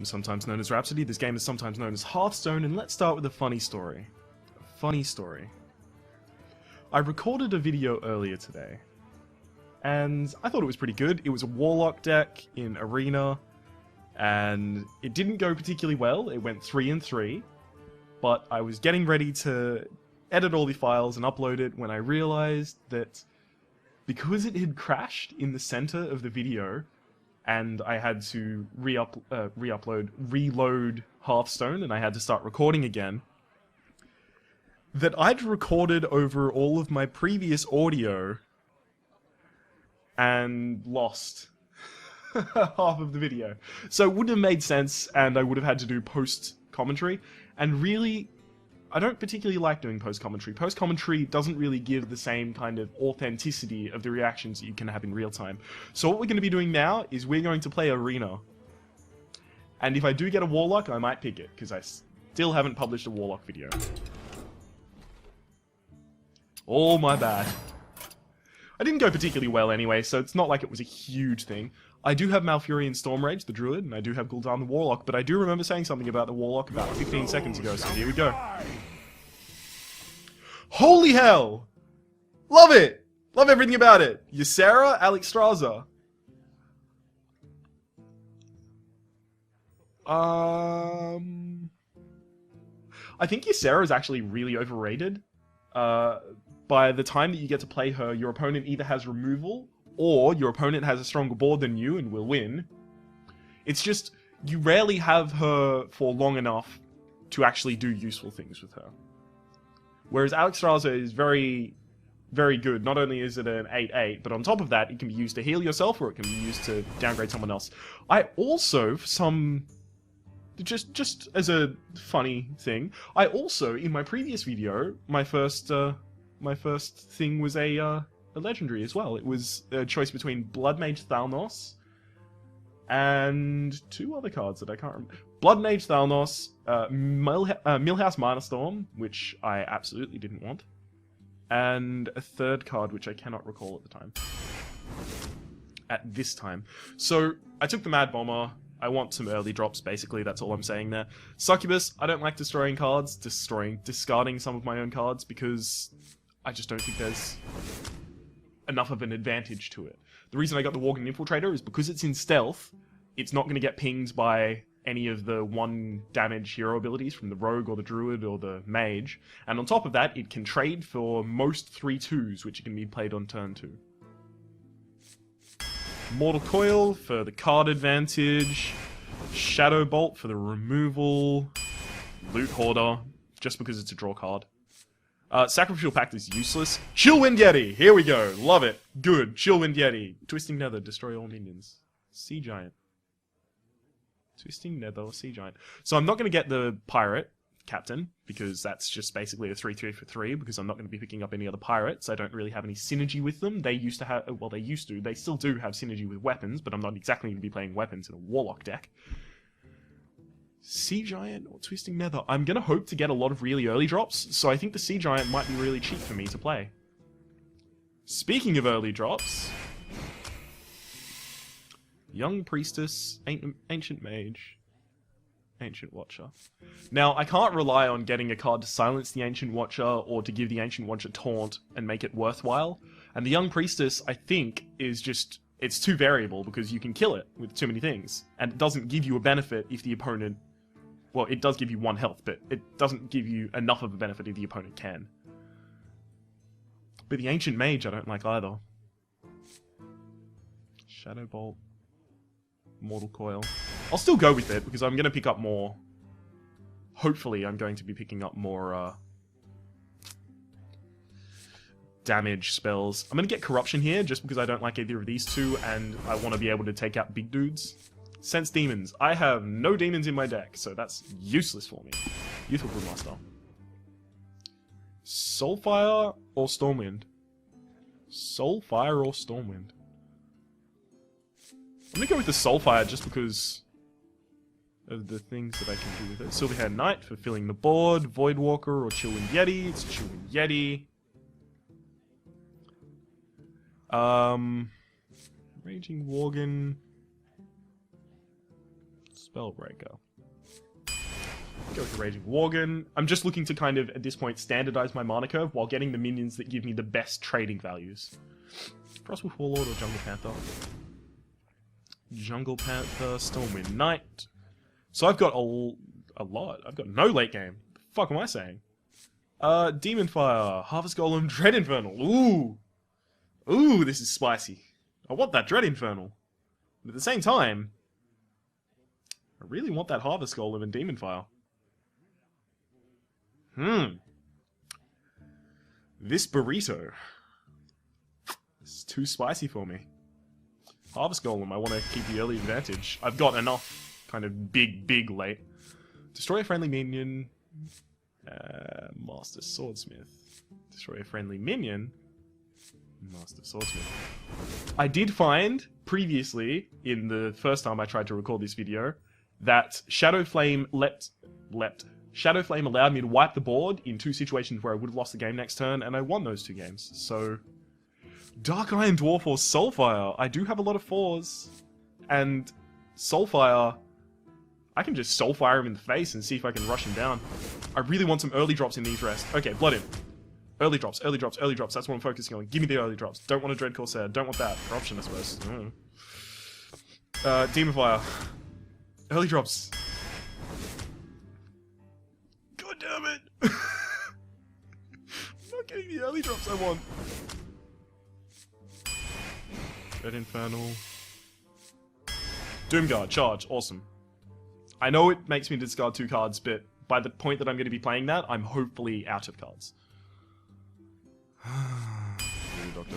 I'm sometimes known as Rhapsody, this game is sometimes known as Hearthstone, and let's start with a funny story. A funny story. I recorded a video earlier today, and I thought it was pretty good. It was a Warlock deck in Arena, and it didn't go particularly well. It went 3-3, but I was getting ready to edit all the files and upload it when I realized that because it had crashed in the center of the video, and I had to reload Hearthstone, and I had to start recording again, that I'd recorded over all of my previous audio and lost half of the video. So it wouldn't have made sense, and I would have had to do post-commentary, and really, I don't particularly like doing post-commentary. Post-commentary doesn't really give the same kind of authenticity of the reactions that you can have in real time. So what we're going to be doing now is we're going to play Arena. And if I do get a Warlock, I might pick it, because I still haven't published a Warlock video. Oh, my bad. I didn't go particularly well anyway, so it's not like it was a huge thing. I do have Malfurion Stormrage, the Druid, and I do have Gul'dan the Warlock, but I do remember saying something about the Warlock about 15 seconds ago, so here we go. Holy hell! Love it! Love everything about it! Ysera, Alexstrasza. I think Ysera is actually really overrated. By the time that you get to play her, your opponent either has removal, or your opponent has a stronger board than you and will win. It's just, you rarely have her for long enough to actually do useful things with her. Whereas Alexstrasza is very, very good. Not only is it an 8/8, but on top of that, it can be used to heal yourself, or it can be used to downgrade someone else. I also, for some... Just as a funny thing, I also, in my previous video, my first thing was a legendary as well. It was a choice between Blood Mage Thalnos and two other cards that I can't remember. Blood Mage Thalnos, Millhouse Mindstorm, which I absolutely didn't want, and a third card which I cannot recall at the time. At this time. So, I took the Mad Bomber. I want some early drops, basically, that's all I'm saying there. Succubus, I don't like destroying cards, discarding some of my own cards, because I just don't think there's enough of an advantage to it. The reason I got the Walking Infiltrator is because it's in stealth, it's not going to get pinged by any of the 1 damage hero abilities from the Rogue or the Druid or the Mage, and on top of that, it can trade for most 3/2s, which can be played on turn 2. Mortal Coil for the card advantage, Shadow Bolt for the removal, Loot Hoarder, just because it's a draw card. Sacrificial Pact is useless. Chillwind Yeti! Here we go. Love it. Good. Chillwind Yeti. Twisting Nether. Destroy all minions. Sea Giant. Twisting Nether. Sea Giant. So I'm not going to get the Pirate Captain, because that's just basically a 3/3 for 3, because I'm not going to be picking up any other pirates. I don't really have any synergy with them. They used to have... Well, they still do have synergy with weapons, but I'm not exactly going to be playing weapons in a Warlock deck. Sea Giant or Twisting Nether. I'm going to hope to get a lot of really early drops, so I think the Sea Giant might be really cheap for me to play. Speaking of early drops... Young Priestess, Ancient Mage, Ancient Watcher. Now, I can't rely on getting a card to silence the Ancient Watcher, or to give the Ancient Watcher taunt and make it worthwhile. And the Young Priestess, I think, is just... It's too variable, because you can kill it with too many things. And it doesn't give you a benefit if the opponent... Well, it does give you 1 health, but it doesn't give you enough of a benefit if the opponent can. But the Ancient Mage I don't like either. Shadow Bolt. Mortal Coil. I'll still go with it, because I'm going to pick up more... Hopefully, I'm going to be picking up more, damage spells. I'm going to get Corruption here, just because I don't like either of these two, and I want to be able to take out big dudes. Sense Demons. I have no demons in my deck, so that's useless for me. Youthful Broodmaster. Soulfire or Stormwind? Soulfire or Stormwind? I'm going to go with the Soulfire just because of the things that I can do with it. Silverhaired Knight for filling the board. Voidwalker or Chillwind Yeti. It's Chillwind Yeti. Raging Worgen. Spellbreaker. Go with the Raging Worgen. I'm just looking to kind of, at this point, standardize my mana curve while getting the minions that give me the best trading values. Frostwolf Warlord or Jungle Panther? Jungle Panther, Stormwind Knight. So I've got a lot. I've got no late game. The fuck am I saying? Demon Fire, Harvest Golem, Dread Infernal. Ooh! Ooh, this is spicy. I want that Dread Infernal. But at the same time, I really want that Harvest Golem and Demon Fire. This burrito is too spicy for me. Harvest Golem, I want to keep the early advantage. I've got enough kind of big late. Destroy a friendly minion. Master Swordsmith. Destroy a friendly minion. Master Swordsmith. I did find previously, in the first time I tried to record this video, that Shadow Flame Shadow Flame allowed me to wipe the board in 2 situations where I would have lost the game next turn, and I won those 2 games. So, Dark Iron Dwarf or Soulfire. I do have a lot of 4s, and Soulfire, I can just Soulfire him in the face and see if I can rush him down. I really want some early drops in these rests. Okay, Blood In. Early drops, early drops, early drops. That's what I'm focusing on. Give me the early drops. Don't want a Dread Corsair. Don't want that. Corruption, I suppose. Demon Fire. Early drops. God damn it! I'm not getting the early drops I want. Dread Infernal. Doomguard, charge. Awesome. I know it makes me discard 2 cards, but by the point that I'm going to be playing that, I'm hopefully out of cards. Doctor.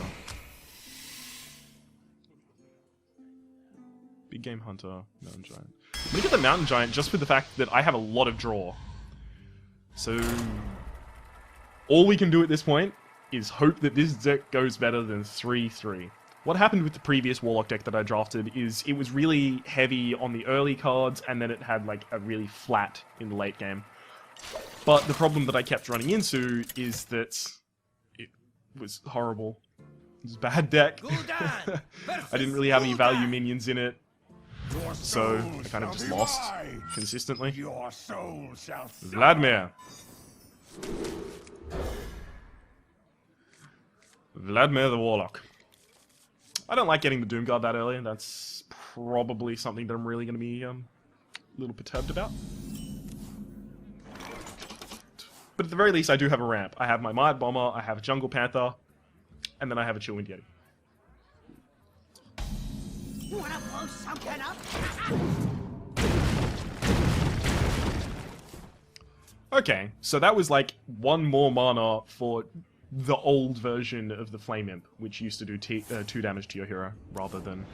Big Game Hunter, Mountain Giant. I'm gonna get the Mountain Giant just for the fact that I have a lot of draw. So, all we can do at this point is hope that this deck goes better than 3-3. What happened with the previous Warlock deck that I drafted is it was really heavy on the early cards, and then it had like a really flat in the late game. But the problem that I kept running into is that it was horrible. It was a bad deck. I didn't really have any value minions in it. So I kind of just lost consistently. Vladimir. Vladimir the Warlock. I don't like getting the Doomguard that early. That's probably something that I'm really going to be a little perturbed about. But at the very least, I do have a ramp. I have my Might Bomber, I have a Jungle Panther, and then I have a Chillwind Yeti. You wanna blow something up? Okay, so that was like 1 more mana for the old version of the Flame Imp, which used to do 2 damage to your hero, rather than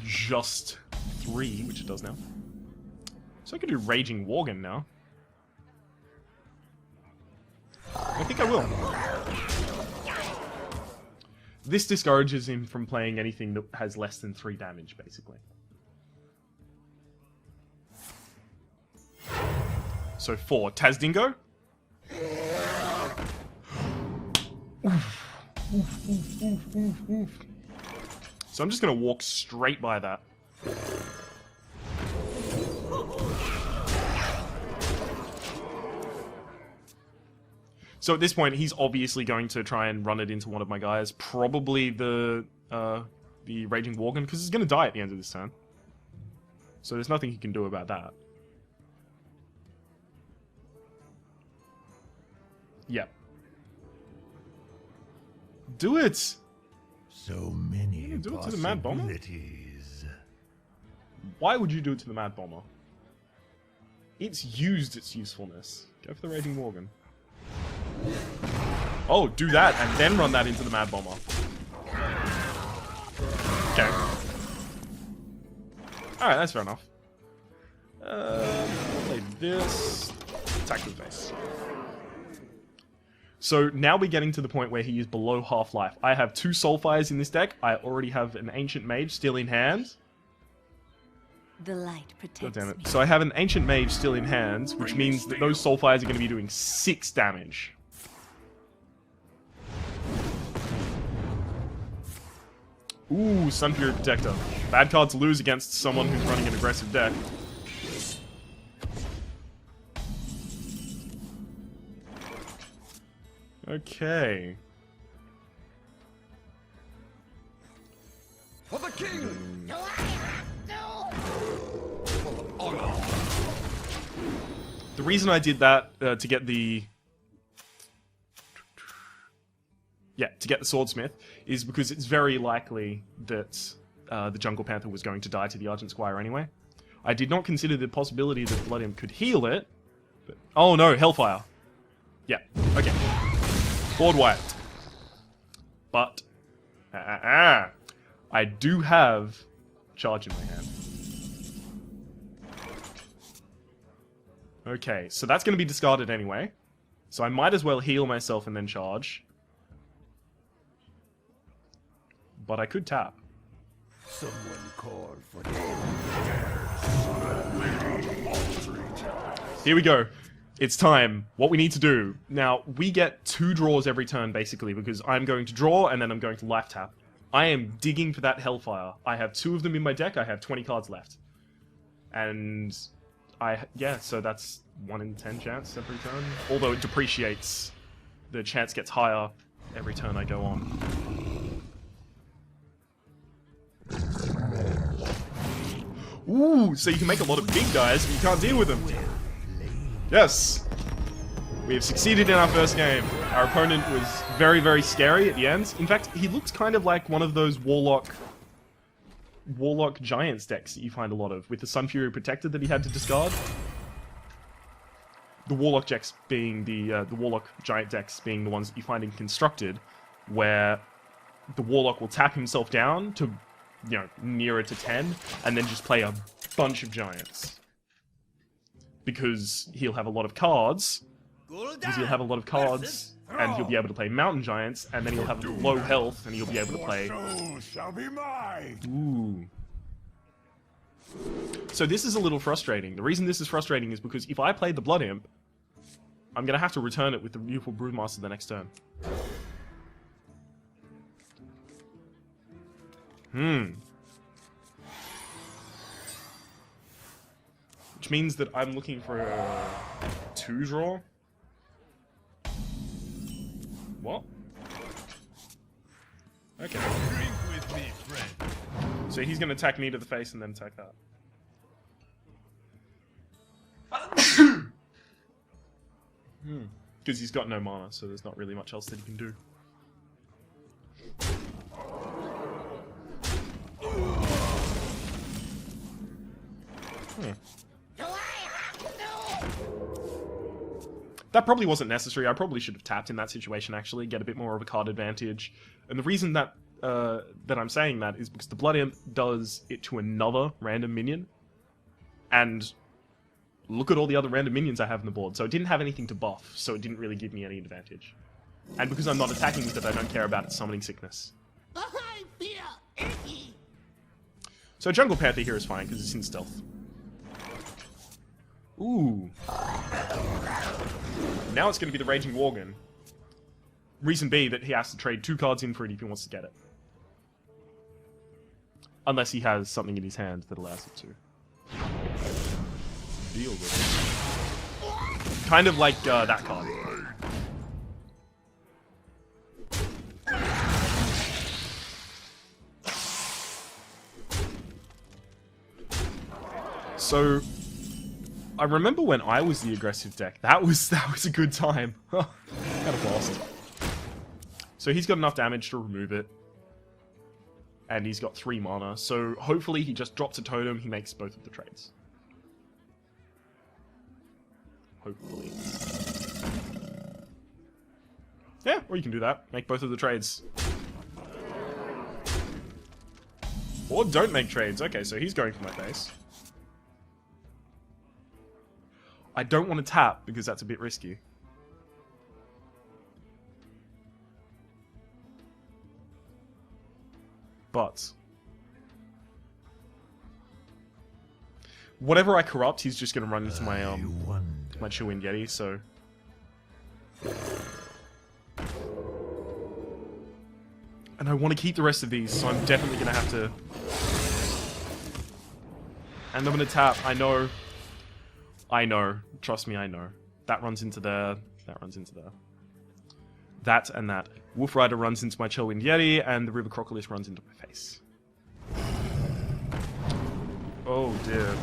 just 3, which it does now. So I can do Raging Worgen now. I think I will. This discourages him from playing anything that has less than 3 damage, basically. So 4. Tazdingo. So I'm just going to walk straight by that. So at this point, he's obviously going to try and run it into one of my guys. Probably the Raging Worgen, because he's going to die at the end of this turn. So there's nothing he can do about that. Yep. Do it! So many do it to the Mad Bomber? Why would you do it to the Mad Bomber? It's used its usefulness. Go for the Raging Worgen. Oh, do that, and then run that into the Mad Bomber. Okay. Alright, that's fair enough. Play this. Attack to the face. So now we're getting to the point where he is below half-life. I have 2 Soulfires in this deck. I already have an Ancient Mage still in hand. The light protects God damn it. me. So I have an Ancient Mage still in hand, which means that those Soulfires are going to be doing 6 damage. Ooh, Sun Fury Protector. Bad card to lose against someone who's running an aggressive deck. Okay. For the king! The reason I did that to get the Swordsmith is because it's very likely that the Jungle Panther was going to die to the Argent Squire anyway. I did not consider the possibility that Blood Imp could heal it. But, oh no, Hellfire. Yeah, okay. Board wiped. But I do have Charge in my hand. Okay, so that's going to be discarded anyway. So I might as well heal myself and then charge. But I could tap. Someone called for Here we go. It's time. What we need to do. Now, we get 2 draws every turn, basically, because I'm going to draw and then I'm going to life tap. I am digging for that Hellfire. I have 2 of them in my deck. I have 20 cards left. And so that's 1 in 10 chance every turn. Although it depreciates. The chance gets higher every turn I go on. Ooh, so you can make a lot of big guys, but you can't deal with them. Yes! We have succeeded in our first game. Our opponent was very, very scary at the end. In fact, he looked kind of like one of those Warlock Giants decks that you find a lot of, with the Sun Fury Protector that he had to discard. The Warlock decks being the Warlock Giant decks being the ones that you find in Constructed, where the Warlock will tap himself down to, you know, nearer to 10, and then just play a bunch of Giants. Because he'll have a lot of cards, and he'll be able to play Mountain Giants, and then he'll have low health, and he'll be able to play... shall be mine. Ooh. So this is a little frustrating. The reason this is frustrating is because if I play the Blood Imp, I'm going to have to return it with the Youthful Broodmaster the next turn. Which means that I'm looking for a 2-draw. What? Okay. Drink with me, friend. So he's going to attack me to the face and then attack that. Because he's got no mana, so there's not really much else that he can do. That probably wasn't necessary. I probably should have tapped in that situation, actually, get a bit more of a card advantage. And the reason that that I'm saying that is because the Blood Imp does it to another random minion. And look at all the other random minions I have on the board. So it didn't have anything to buff, so it didn't really give me any advantage. And because I'm not attacking with it, I don't care about its summoning sickness. I feel icky. So Jungle Panther here is fine, because it's in stealth. Ooh. Now it's going to be the Raging Worgen. Reason B, that he has to trade 2 cards in for it if he wants to get it. Unless he has something in his hand that allows it to. Deal with it. Kind of like that card. So, I remember when I was the aggressive deck. That was a good time. Kind of lost. So he's got enough damage to remove it. And he's got 3 mana. So hopefully he just drops a totem, he makes both of the trades. Hopefully. Yeah, or you can do that. Make both of the trades. Or don't make trades. Okay, so he's going for my face. I don't want to tap because that's a bit risky. But whatever I corrupt, he's just going to run into my my Chewin Yeti, so and And I want to keep the rest of these, so I'm definitely going to have to... And I'm going to tap. I know. I know. Trust me, I know. That runs into there. That runs into there. That and that. Wolf Rider runs into my Chillwind Yeti, and the River Crocodile runs into my face. Oh dear.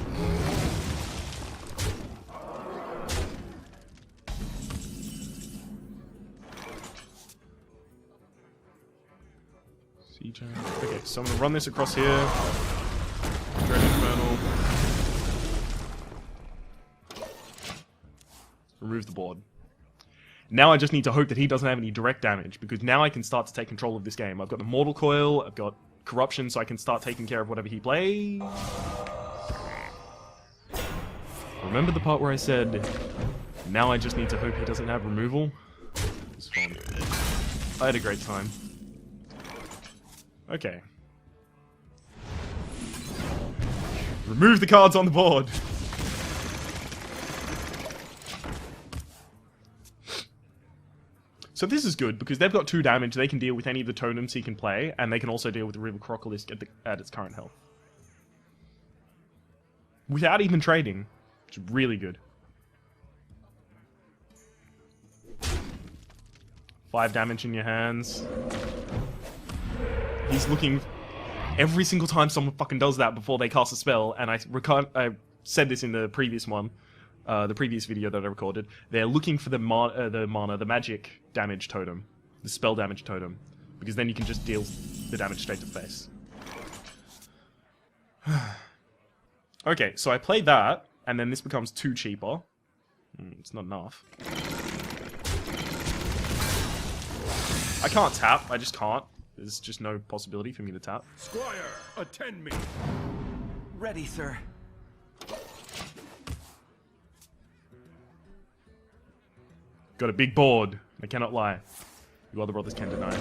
Siege. Okay, so I'm gonna run this across here. Dread Infernal. Remove the board. Now I just need to hope that he doesn't have any direct damage, because now I can start to take control of this game. I've got the Mortal Coil, I've got Corruption, so I can start taking care of whatever he plays. Remember the part where I said, now I just need to hope he doesn't have removal? It was fun. I had a great time. Okay. Remove the cards on the board! So this is good, because they've got 2 damage, they can deal with any of the totems he can play, and they can also deal with the River Crocodile at its current health. Without even trading. Which is really good. 5 damage in your hands. He's looking... Every single time someone fucking does that before they cast a spell, and I said this in the previous one, the previous video that I recorded, they're looking for the magic damage totem, the spell damage totem, because then you can just deal the damage straight to the face. Okay, so I played that, and then this becomes 2 cheaper. It's not enough. I can't tap, I just can't. There's just no possibility for me to tap. Squire, attend me. Ready, sir. Got a big board. I cannot lie. You other brothers can deny.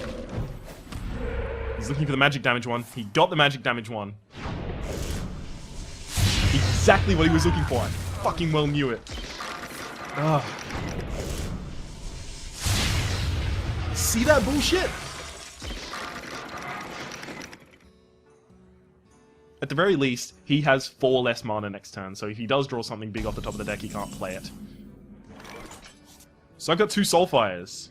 He's looking for the magic damage one. He got the magic damage one. Exactly what he was looking for. I fucking well knew it. Ugh. See that bullshit? At the very least, he has 4 less mana next turn, so if he does draw something big off the top of the deck, he can't play it. So I've got 2 Soulfires.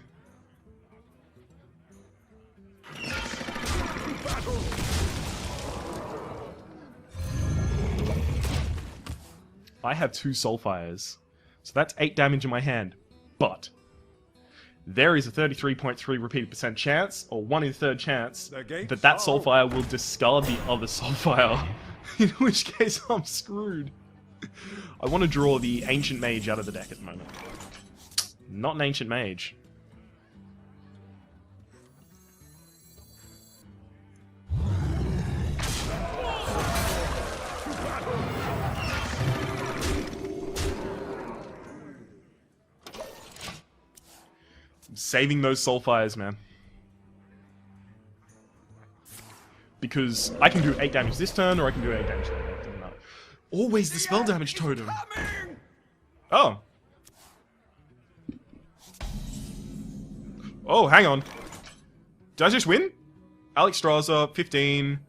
I have 2 Soulfires. So that's 8 damage in my hand. But there is a 33.3 repeated percent chance, or 1 in 3rd chance, that Soulfire will discard the other Soulfire. In which case I'm screwed. I want to draw the Ancient Mage out of the deck at the moment. Not an Ancient Mage. I'm saving those Soulfires, man. Because I can do 8 damage this turn, or I can do 8 damage later. It doesn't matter. Always the spell damage totem. Oh. Oh, hang on. Did I just win? Alex Straza, 15.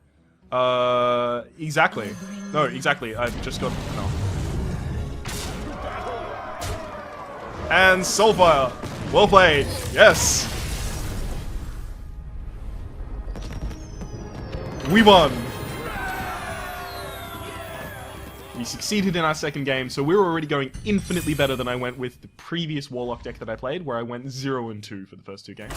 Exactly. No, exactly. I've just got... No. And Soulfire. Well played. Yes. We won. We succeeded in our second game, so we were already going infinitely better than I went with the previous Warlock deck that I played, where I went 0-2 for the first 2 games.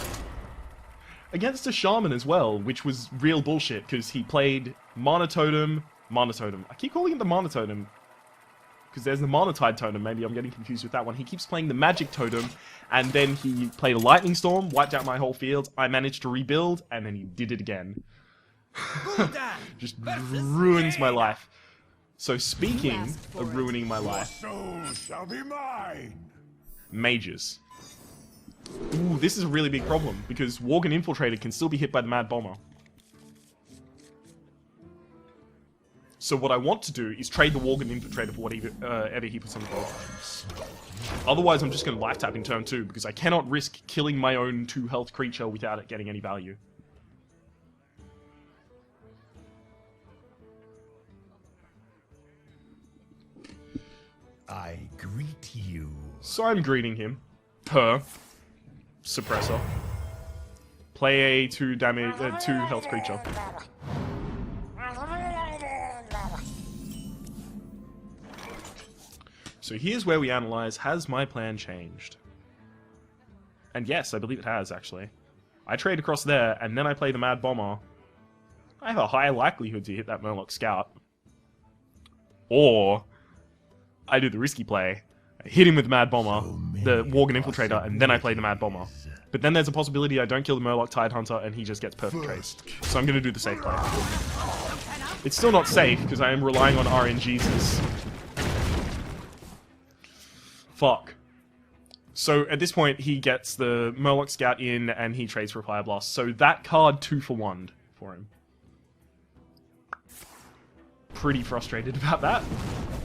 Against a Shaman as well, which was real bullshit, because he played Mana Totem. I keep calling it the Mana Totem, because there's the Mana Tide Totem. Maybe I'm getting confused with that one. He keeps playing the Magic Totem, and then he played a Lightning Storm, wiped out my whole field. I managed to rebuild, and then he did it again. Just ruins my life. So speaking of ruining my life, Soul shall be mine. mages. Ooh, this is a really big problem, because Worgen Infiltrator can still be hit by the Mad Bomber. So what I want to do is trade the Worgen Infiltrator for whatever he puts on the board. Otherwise, I'm just going to life tap in turn 2, because I cannot risk killing my own 2 health creature without it getting any value. I greet you. So I'm greeting him. Per. Suppressor. Play a 2 damage, 2 health creature. So here's where we analyze, has my plan changed? And yes, I believe it has, actually. I trade across there, and then I play the Mad Bomber. I have a high likelihood to hit that Murloc Scout. Or, I do the risky play. I hit him with the Mad Bomber, the Worgen Infiltrator, and then I play the Mad Bomber. But then there's a possibility I don't kill the Murloc Tidehunter, and he just gets perfect trades. So I'm going to do the safe play. It's still not safe, because I am relying on RNGesus. Fuck. So at this point, he gets the Murloc Scout in, and he trades for a Fire Blast. So that card 2 for 1 for him. Pretty frustrated about that.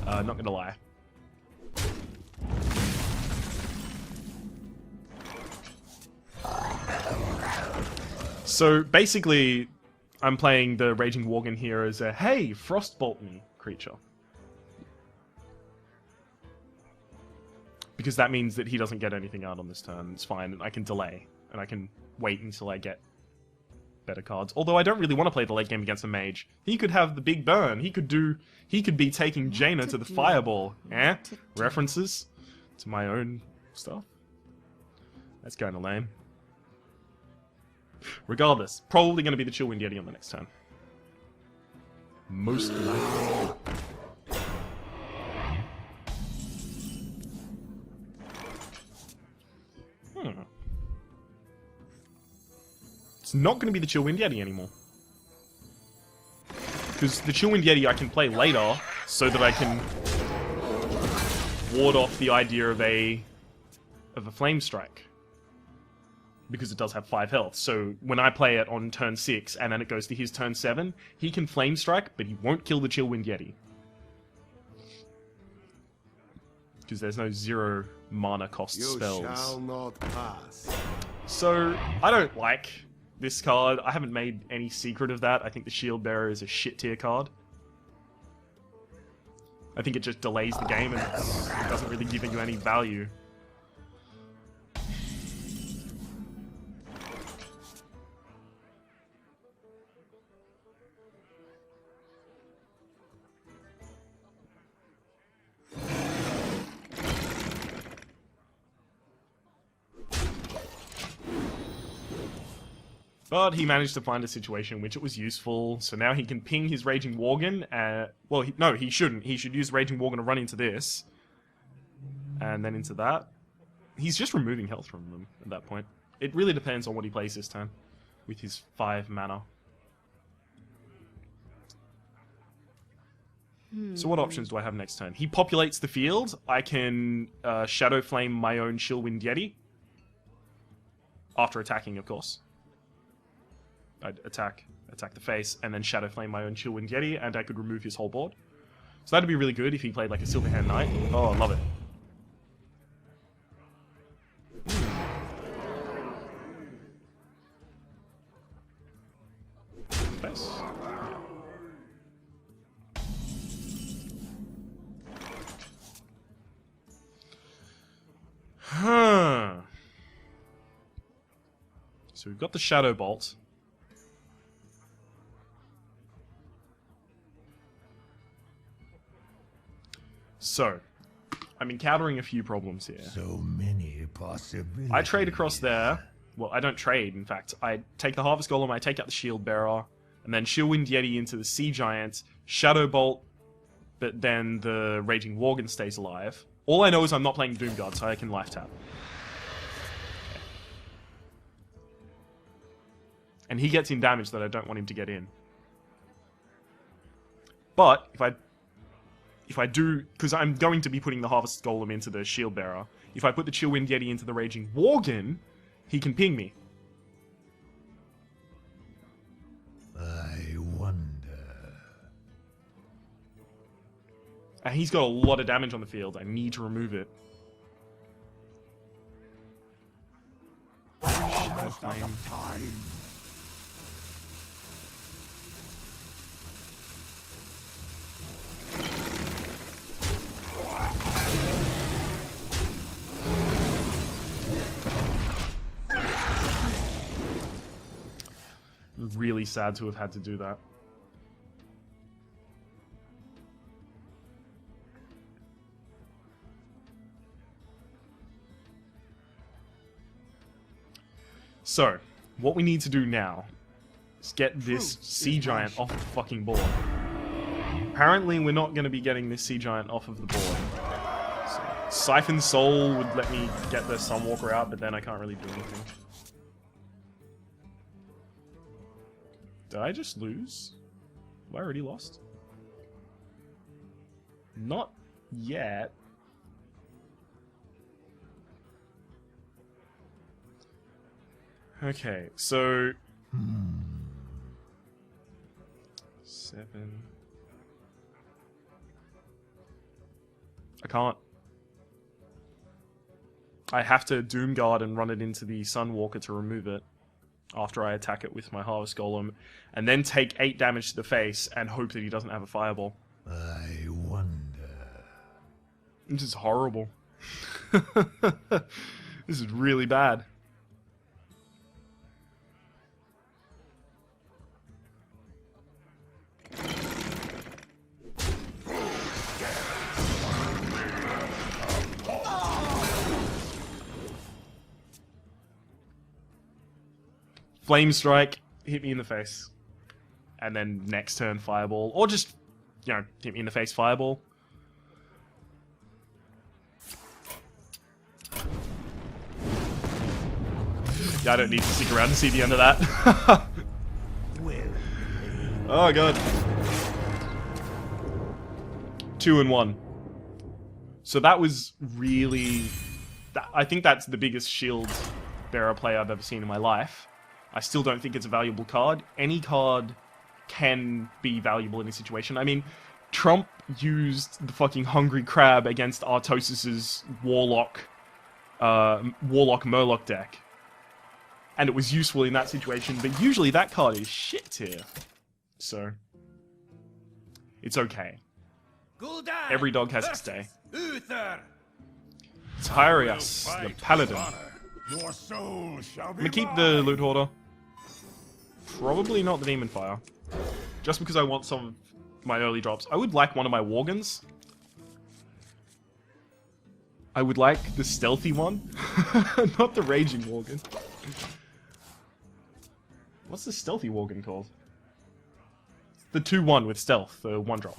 Not gonna lie. So basically, I'm playing the Raging Worgen here as a, hey, Frostbolt me creature. Because that means that he doesn't get anything out on this turn. It's fine, and I can delay. And I can wait until I get better cards. Although I don't really want to play the late game against a mage. He could have the big burn. He could be taking Jaina to the fireball. Eh? References to my own stuff. That's kind of lame. Regardless, probably going to be the Chillwind Yeti on the next turn. Most likely. It's not going to be the Chillwind Yeti anymore. Because the Chillwind Yeti I can play later, so that I can ward off the idea of a Flame Strike. Because it does have 5 health. So when I play it on turn 6, and then it goes to his turn 7, he can Flame Strike, but he won't kill the Chillwind Yeti. Because there's no 0 mana cost spells. You shall not pass. So, I don't like this card. I haven't made any secret of that. I think the Shield Bearer is a shit tier card. I think it just delays the game and it doesn't really give you any value. But he managed to find a situation in which it was useful, so now he can ping his Raging Worgen. Well, no, he shouldn't. He should use Raging Worgen to run into this. And then into that. He's just removing health from them at that point. It really depends on what he plays this turn. With his 5 mana. So what options do I have next turn? He populates the field. I can Shadow Flame my own Chillwind Yeti. After attacking, of course. I'd attack the face, and then Shadow Flame my own Chillwind Yeti, and I could remove his whole board. So that'd be really good if he played like a Silverhand Knight. Oh, I love it. Face. Huh. So we've got the Shadow Bolt. So, I'm encountering a few problems here. So many possibilities. I trade across there. Well, I don't trade, in fact. I take the Harvest Golem, I take out the Shield Bearer, and then Chillwind Yeti into the Sea Giant, Shadow Bolt, but then the Raging Worgen stays alive. All I know is I'm not playing Doomguard, so I can life tap. Okay. And he gets in damage that I don't want him to get in. But, if I do, because I'm going to be putting the Harvest Golem into the Shield Bearer, if I put the Chillwind Yeti into the Raging Worgen, he can ping me. I wonder. And he's got a lot of damage on the field. I need to remove it. Shadow Flame. really sad to have had to do that. So, what we need to do now is get this sea giant off the fucking board. Apparently, we're not going to be getting this sea giant off of the board. So, Siphon Soul would let me get the Sunwalker out, but then I can't really do anything. Did I just lose? Have I already lost? Not yet. Okay, so... 7... I can't. I have to Doomguard and run it into the Sunwalker to remove it after I attack it with my Harvest Golem, and then take 8 damage to the face and hope that he doesn't have a Fireball. I wonder. This is horrible. This is really bad. Flame Strike, hit me in the face. And then next turn Fireball. Or just, you know, hit me in the face Fireball. Yeah, I don't need to stick around to see the end of that. Oh god. 2 and 1. So that was really... I think that's the biggest shield bearer play I've ever seen in my life. I still don't think it's a valuable card. Any card can be valuable in this situation. I mean, Trump used the fucking Hungry Crab against Artosis's Warlock Murloc deck. And it was useful in that situation, but usually that card is shit tier. So, it's okay. Every dog has its day. Tyrius, the Paladin. Your soul shall I'm be gonna keep the Loot Hoarder. Probably not the Demon Fire. Just because I want some of my early drops. I would like one of my Worgens. I would like the stealthy one. Not the Raging Worgen. What's the stealthy Worgen called? The 2-1 with stealth, the 1-drop.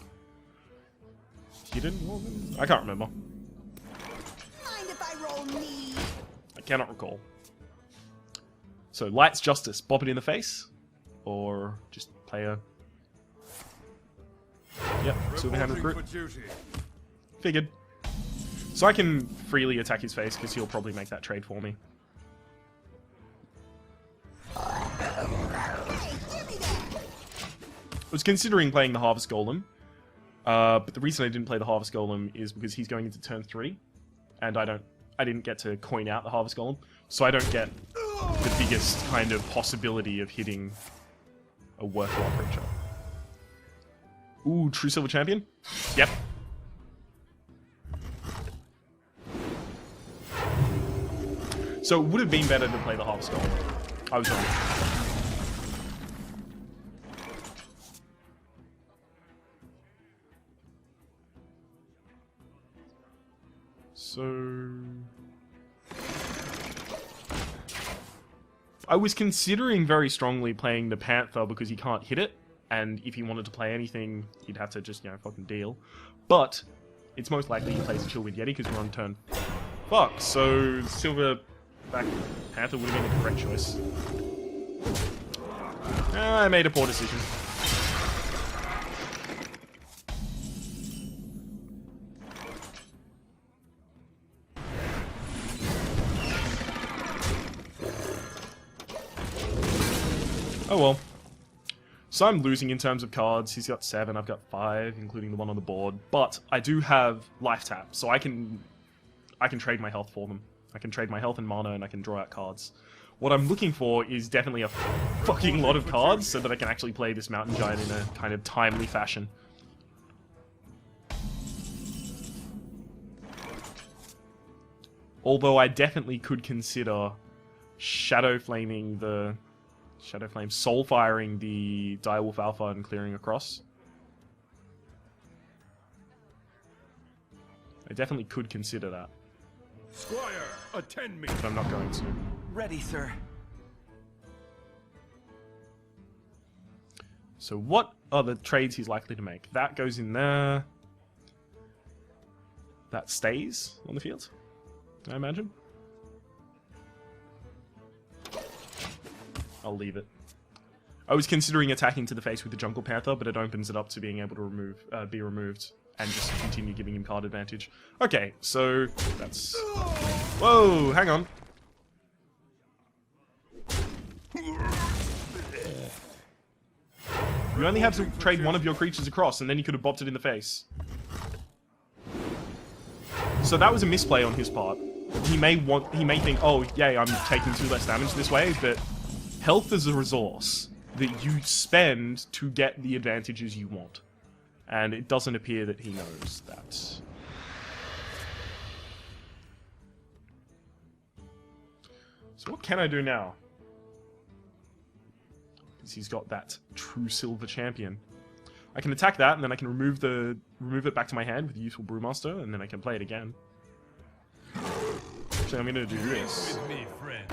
Hidden Worgen? I can't remember. Mind if I roll me? I cannot recall. So, Light's Justice. Bop it in the face. Or just play a... Yep, Silverhand Recruit. Figured. So I can freely attack his face, because he'll probably make that trade for me. Hey, give me that! I was considering playing the Harvest Golem. But the reason I didn't play the Harvest Golem is because he's going into turn 3. And I didn't get to coin out the Harvest Golem. So I don't get the biggest kind of possibility of hitting a worthwhile creature. Ooh, True Silver Champion? Yep. So it would have been better to play the Harvest Golem. I was wrong. So... I was considering very strongly playing the Panther because he can't hit it, and if he wanted to play anything, he'd have to just, you know, fucking deal. But it's most likely he plays a Chillwind Yeti because we're on turn. Fuck, so Silverback Panther would have been the correct choice. I made a poor decision. Oh well. So I'm losing in terms of cards. He's got 7, I've got 5, including the one on the board. But I do have Life Tap, so I can trade my health for them. I can trade my health and mana, and I can draw out cards. What I'm looking for is definitely a fucking lot of cards, so that I can actually play this Mountain Giant in a kind of timely fashion. Although I definitely could consider Shadow Flaming the Shadow Flame soul firing the Direwolf Alpha and clearing across. I definitely could consider that, Squire, attend me. but I'm not going to. Ready, sir. So what are the trades he's likely to make? That goes in there. That stays on the field, I imagine. I'll leave it. I was considering attacking to the face with the Jungle Panther, but it opens it up to being able to be removed and just continue giving him card advantage. Okay, so that's... Whoa, hang on. You only have to trade one of your creatures across, and then you could have bopped it in the face. So that was a misplay on his part. He may think, oh, yay, I'm taking 2 less damage this way, but health is a resource that you spend to get the advantages you want. And it doesn't appear that he knows that. So what can I do now? Because he's got that true silver champion. I can attack that, and then I can remove it back to my hand with the useful Brewmaster, and then I can play it again. Actually, I'm going to do this. With me, friend.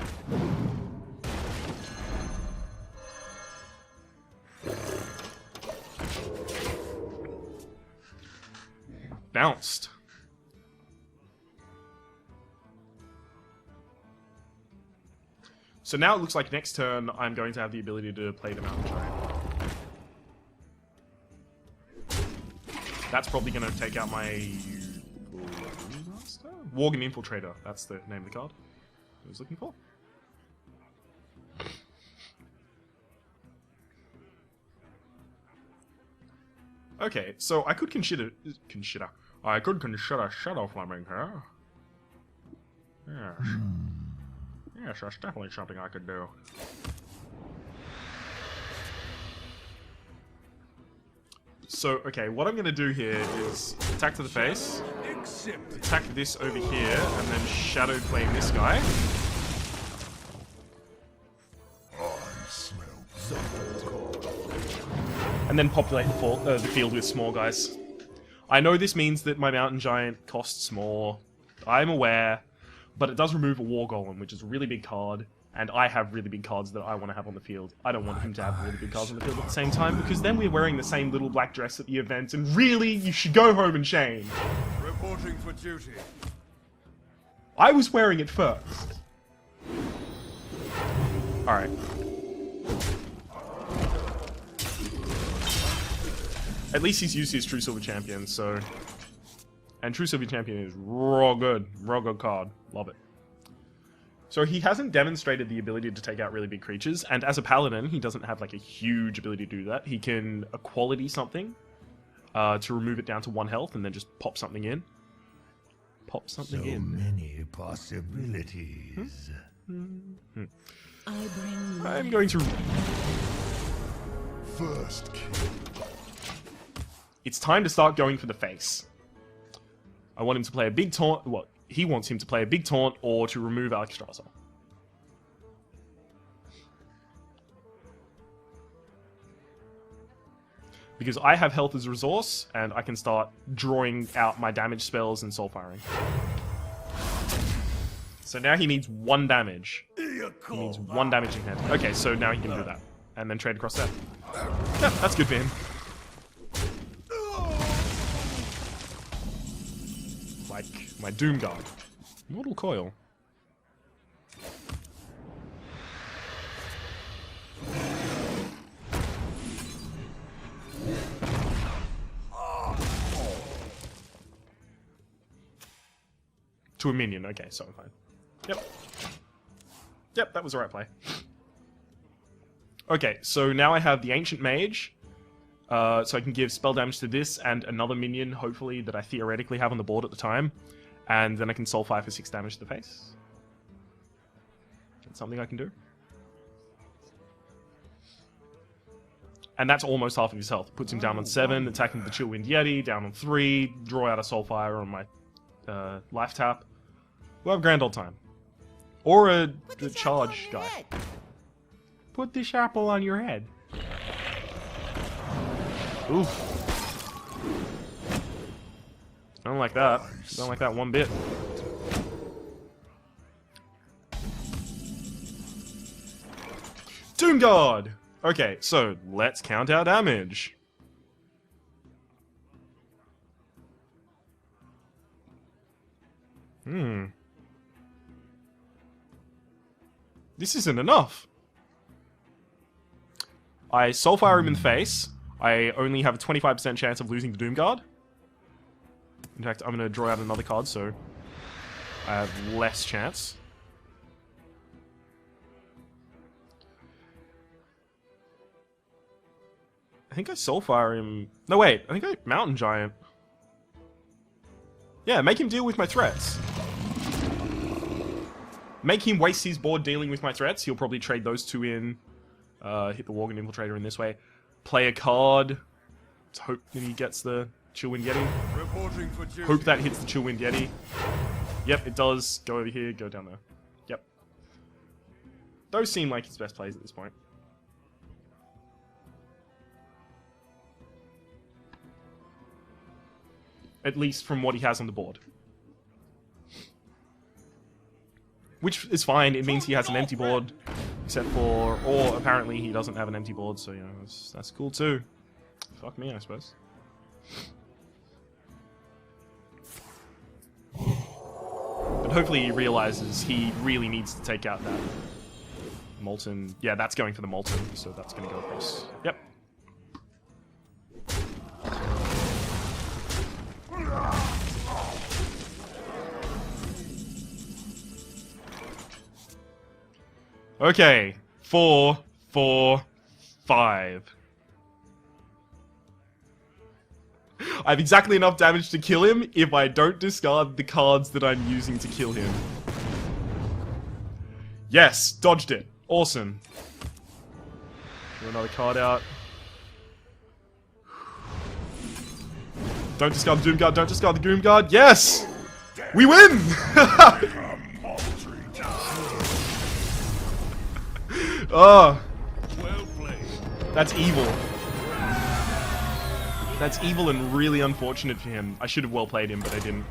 Bounced. So now it looks like next turn I'm going to have the ability to play the Mountain Giant. That's probably going to take out my Worgen Infiltrator. That's the name of the card I was looking for. Okay, so I could consider Shadow Flaming here. Yes. Yes, that's definitely something I could do. So, okay, what I'm going to do here is attack to the face, attack this over here, and then Shadow Flame this guy. I smell And then populate the field with small guys. I know this means that my Mountain Giant costs more. I'm aware. But it does remove a War Golem, which is a really big card. And I have really big cards that I want to have on the field. I don't want him to have really big cards on the field at the same time, because then we're wearing the same little black dress at the event, and really, you should go home and change. reporting for duty. I was wearing it first. Alright. At least he's used his True Silver Champion, so... And True Silver Champion is raw good card. Love it. So he hasn't demonstrated the ability to take out really big creatures, and as a paladin, he doesn't have like a huge ability to do that. He can equality something to remove it down to 1 health, and then just pop something in. Pop something So in. many possibilities. I'm going to... First kill. It's time to start going for the face. I want him to play a big taunt. What? He wants him to play a big taunt or to remove Alexstrasza. Because I have health as a resource, and I can start drawing out my damage spells and soul firing. So now he needs 1 damage. He needs 1 damage in hand. Okay, so now he can do that. And then trade across that. Yeah, that's good for him. Like my Doom Guard. Mortal Coil. To a minion, okay, so I'm fine. Yep. Yep, that was the right play. Okay, so now I have the Ancient Mage. So I can give spell damage to this and another minion, hopefully, that I theoretically have on the board at the time. And then I can soul fire for 6 damage to the face. That's something I can do. And that's almost half of his health. Puts him down on 7, attacking the Chillwind Yeti, down on 3, draw out a soul fire on my life tap. We'll have a grand old time. Or the charge guy. Put this apple on your head. Oof. I don't like that. Don't like that one bit. Doom Guard! Okay, so let's count our damage. This isn't enough. I Soulfire him in the face. I only have a 25% chance of losing the Doom Guard. In fact, I'm going to draw out another card, so I have less chance. I think I Soulfire him... No, wait. I think I Mountain Giant. Yeah, make him deal with my threats. Make him waste his board dealing with my threats. He'll probably trade those two in. Hit the Worgen Infiltrator in this way. Play a card. Let's hope that he gets the Chillwind Yeti. Reporting for duty. Hope that hits the Chillwind Yeti. Yep, it does. Go over here, go down there. Yep. Those seem like his best plays at this point. At least from what he has on the board. Which is fine, it means he has an empty board. Except for... Or apparently he doesn't have an empty board, so you know, that's cool too. Fuck me, I suppose. But hopefully he realizes he really needs to take out that Molten... Yeah, that's going for the Molten, so that's going to go across. Yep. Okay, 4, 4, 5. I have exactly enough damage to kill him if I don't discard the cards that I'm using to kill him. Yes, dodged it. Awesome. Draw another card out. Don't discard the Doom Guard, don't discard the Doom Guard. Yes! We win! Oh, Well played. that's evil. That's evil and really unfortunate for him. I should have well played him, but I didn't.